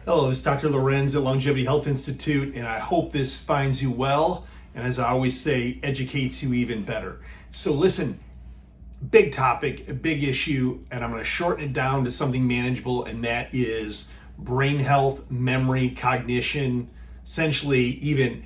Hello, this is Dr. Lewerenz at Longevity Health Institute, and I hope this finds you well, and as I always say, educates you even better. So listen, big topic, a big issue, and I'm going to shorten it down to something manageable, and that is brain health, memory, cognition, essentially even,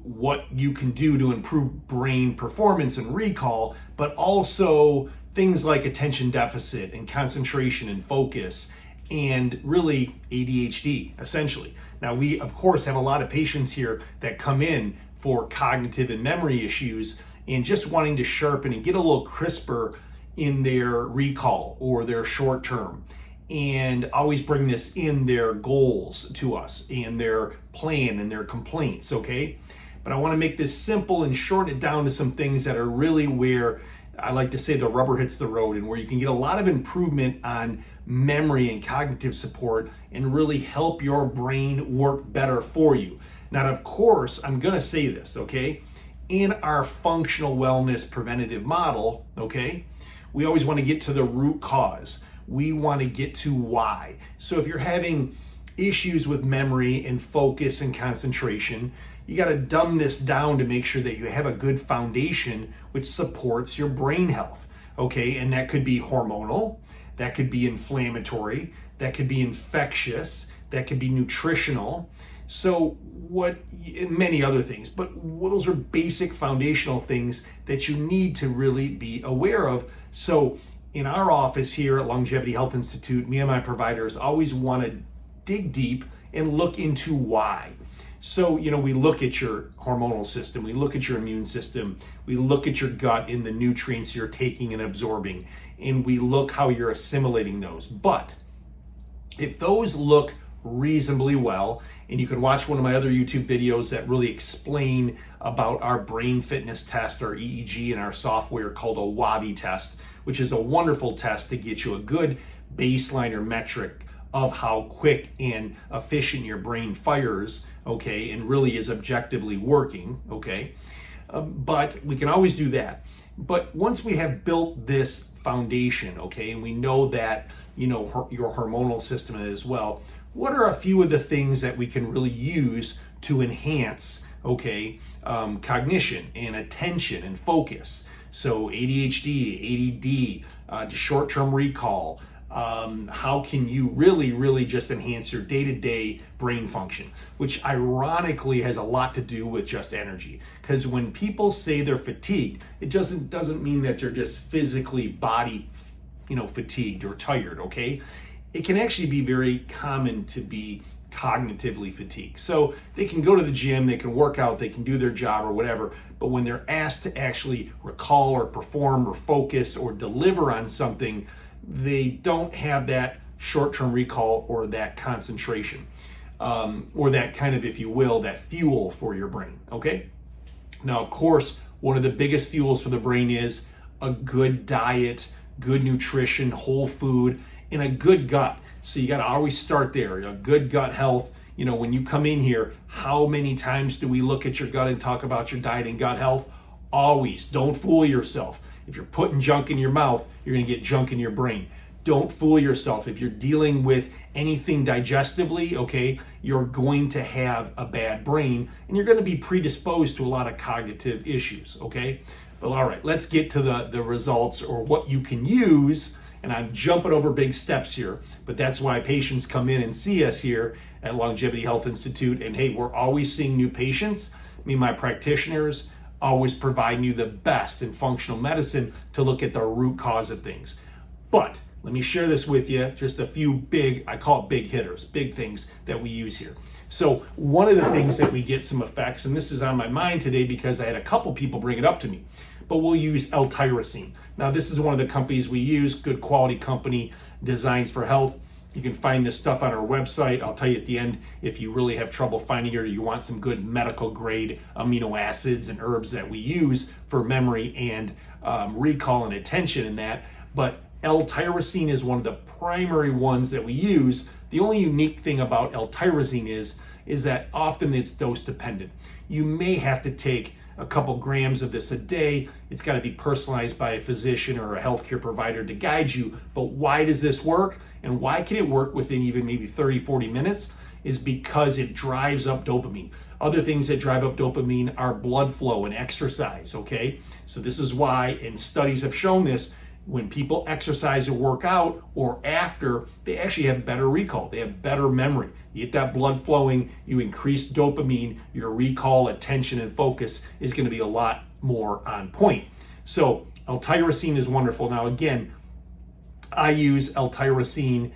what you can do to improve brain performance and recall, but also things like attention deficit and concentration and focus, and really ADHD, essentially. Now, we, of course, have a lot of patients here that come in for cognitive and memory issues and just wanting to sharpen and get a little crisper in their recall or their short term, and always bring this in their goals to us and their plan and their complaints, okay? But I want to make this simple and shorten it down to some things that are really where I like to say the rubber hits the road, and where you can get a lot of improvement on memory and cognitive support and really help your brain work better for you. Now, of course, I'm going to say this, okay? In our functional wellness preventative model, okay, we always want to get to the root cause. We want to get to why. So if you're having issues with memory and focus and concentration, you got to dumb this down to make sure that you have a good foundation which supports your brain health, okay? And that could be hormonal, that could be inflammatory, that could be infectious, that could be nutritional, and many other things. But those are basic foundational things that you need to really be aware of. So in our office here at Longevity Health Institute, me and my providers always want to dig deep and look into why. So, we look at your hormonal system, we look at your immune system, we look at your gut and the nutrients you're taking and absorbing, and we look how you're assimilating those. But if those look reasonably well, and you can watch one of my other YouTube videos that really explain about our brain fitness test, our EEG, and our software called a WABI test, which is a wonderful test to get you a good baseline or metric of how quick and efficient your brain fires, okay, and really is objectively working, okay? But we can always do that. But once we have built this foundation, okay, and we know that, your hormonal system as well, what are a few of the things that we can really use to enhance, okay, cognition and attention and focus? So ADHD, ADD, short-term recall. How can you really just enhance your day-to-day brain function, which ironically has a lot to do with just energy. Because when people say they're fatigued, it doesn't mean that they're just physically body, fatigued or tired, okay? It can actually be very common to be cognitively fatigued. So they can go to the gym, they can work out, they can do their job or whatever, but when they're asked to actually recall or perform or focus or deliver on something, they don't have that short-term recall or that concentration, or that kind of, if you will, that fuel for your brain, okay? Now, of course, one of the biggest fuels for the brain is a good diet, good nutrition, whole food, and a good gut. So you got to always start there, a good gut health. When you come in here, how many times do we look at your gut and talk about your diet and gut health? Always. Don't fool yourself. If you're putting junk in your mouth, you're going to get junk in your brain. Don't fool yourself. If you're dealing with anything digestively, okay, you're going to have a bad brain and you're going to be predisposed to a lot of cognitive issues, okay? But all right, let's get to the results or what you can use. And I'm jumping over big steps here, but that's why patients come in and see us here at Longevity Health Institute. And hey, we're always seeing new patients. My practitioners always providing you the best in functional medicine to look at the root cause of things. But let me share this with you, just a few big, I call it big hitters, big things that we use here. So one of the things that we get some effects, and this is on my mind today because I had a couple people bring it up to me, but we'll use L-tyrosine. Now, this is one of the companies we use, good quality company, Designs for Health. You can find this stuff on our website. I'll tell you at the end if you really have trouble finding it or you want some good medical grade amino acids and herbs that we use for memory and recall and attention in that. But L-tyrosine is one of the primary ones that we use. The only unique thing about L-tyrosine is that often it's dose dependent. You may have to take a couple grams of this a day. It's got to be personalized by a physician or a healthcare provider to guide you. But why does this work? And why can it work within even maybe 30, 40 minutes? Is because it drives up dopamine. Other things that drive up dopamine are blood flow and exercise, okay? So this is why, and studies have shown this, when people exercise or work out or after, they actually have better recall. They have better memory. You get that blood flowing, you increase dopamine, your recall, attention, and focus is going to be a lot more on point. So L-tyrosine is wonderful. Now again, I use L-tyrosine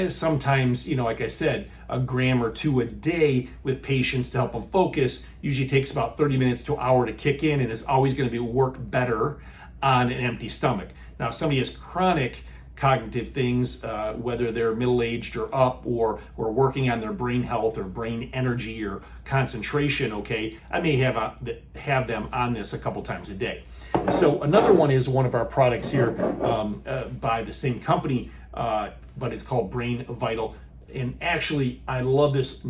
sometimes, like I said, a gram or two a day with patients to help them focus. Usually takes about 30 minutes to an hour to kick in, and is always going to work better on an empty stomach. Now, if somebody has chronic cognitive things, whether they're middle-aged or up, or working on their brain health or brain energy or concentration, okay, I may have them on this a couple times a day. So another one is one of our products here by the same company, but it's called Brain Vital. And actually, I love this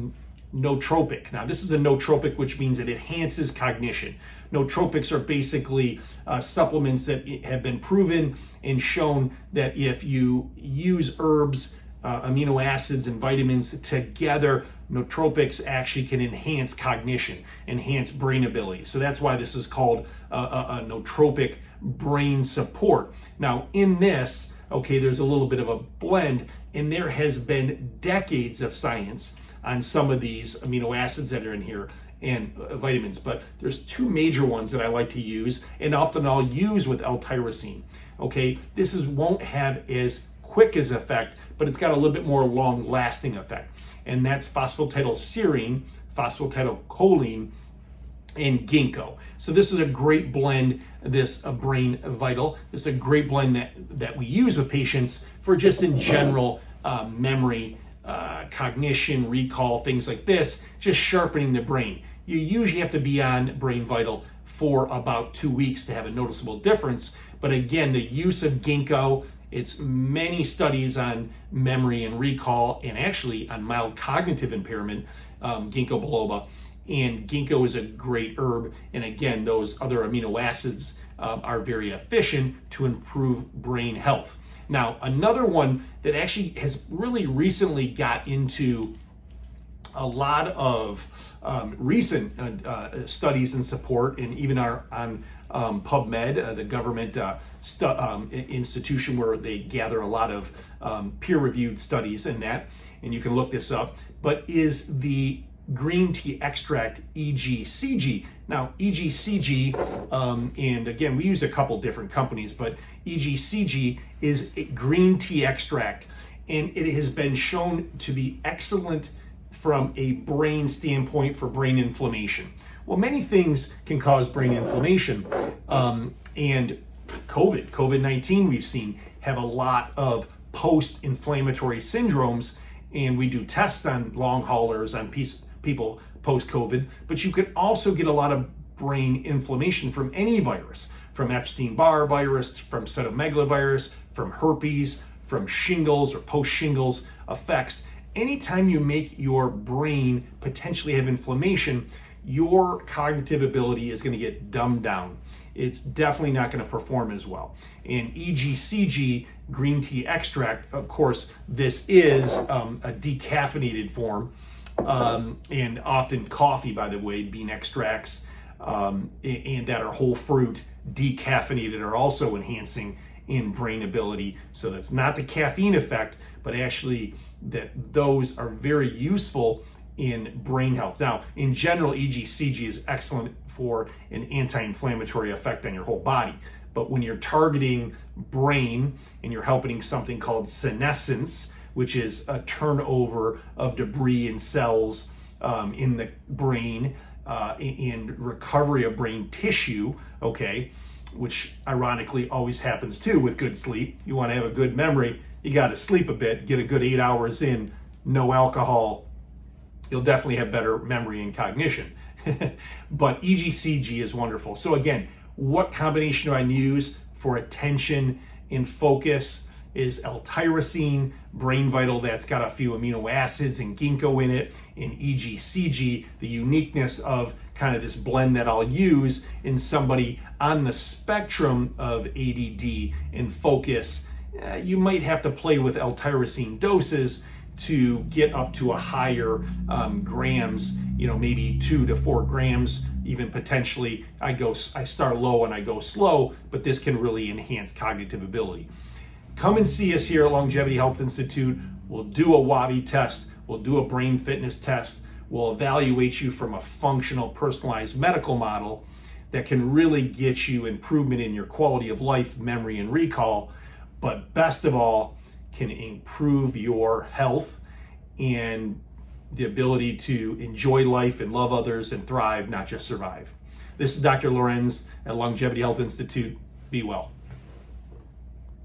nootropic. Now, this is a nootropic, which means it enhances cognition. Nootropics are basically supplements that have been proven and shown that if you use herbs, amino acids, and vitamins together, nootropics actually can enhance cognition, enhance brain ability. So that's why this is called a nootropic brain support. Now, in this, okay, there's a little bit of a blend, and there has been decades of science on some of these amino acids that are in here and vitamins, but there's two major ones that I like to use, and often I'll use with L-tyrosine. Okay, this won't have as quick as effect, but it's got a little bit more long-lasting effect, and that's phosphatidylserine, phosphatidylcholine, and ginkgo. So this is a great blend, this Brain Vital. This is a great blend that we use with patients for just in general memory, cognition, recall, things like this, just sharpening the brain. You usually have to be on Brain Vital for about 2 weeks to have a noticeable difference. But again, the use of ginkgo, it's many studies on memory and recall, and actually on mild cognitive impairment, ginkgo biloba. And ginkgo is a great herb. And again, those other amino acids are very efficient to improve brain health. Now, another one that actually has really recently got into a lot of recent studies and support, and even on PubMed, the government institution where they gather a lot of peer-reviewed studies and that, and you can look this up, but is the green tea extract EGCG. Now, EGCG, and again, we use a couple different companies, but EGCG is a green tea extract, and it has been shown to be excellent from a brain standpoint for brain inflammation. Well, many things can cause brain inflammation, and COVID-19 we've seen have a lot of post-inflammatory syndromes, and we do tests on long haulers, on people post-COVID, but you could also get a lot of brain inflammation from any virus, from Epstein-Barr virus, from cytomegalovirus, from herpes, from shingles or post-shingles effects. Anytime you make your brain potentially have inflammation, your cognitive ability is going to get dumbed down. It's definitely not going to perform as well. And EGCG green tea extract, of course, this is a decaffeinated form, and often coffee, by the way, bean extracts, and that are whole fruit, decaffeinated, are also enhancing in brain ability. So that's not the caffeine effect, but actually that those are very useful in brain health. Now, in general, EGCG is excellent for an anti-inflammatory effect on your whole body. But when you're targeting brain and you're helping something called senescence, which is a turnover of debris and cells in the brain, and recovery of brain tissue, okay, which ironically always happens too with good sleep. You want to have a good memory, you got to sleep a bit, get a good 8 hours in, no alcohol. You'll definitely have better memory and cognition. But EGCG is wonderful. So again, what combination do I use for attention and focus is L-tyrosine, Brain Vital, that's got a few amino acids and ginkgo in it, and EGCG, the uniqueness of kind of this blend that I'll use in somebody on the spectrum of ADD and focus. You might have to play with L-tyrosine doses to get up to a higher grams, maybe 2 to 4 grams, even potentially. I start low and I go slow, but this can really enhance cognitive ability. Come and see us here at Longevity Health Institute. We'll do a WABI test. We'll do a brain fitness test. We'll evaluate you from a functional, personalized medical model that can really get you improvement in your quality of life, memory, and recall, but best of all, can improve your health and the ability to enjoy life and love others and thrive, not just survive. This is Dr. Lewerenz at Longevity Health Institute. Be well.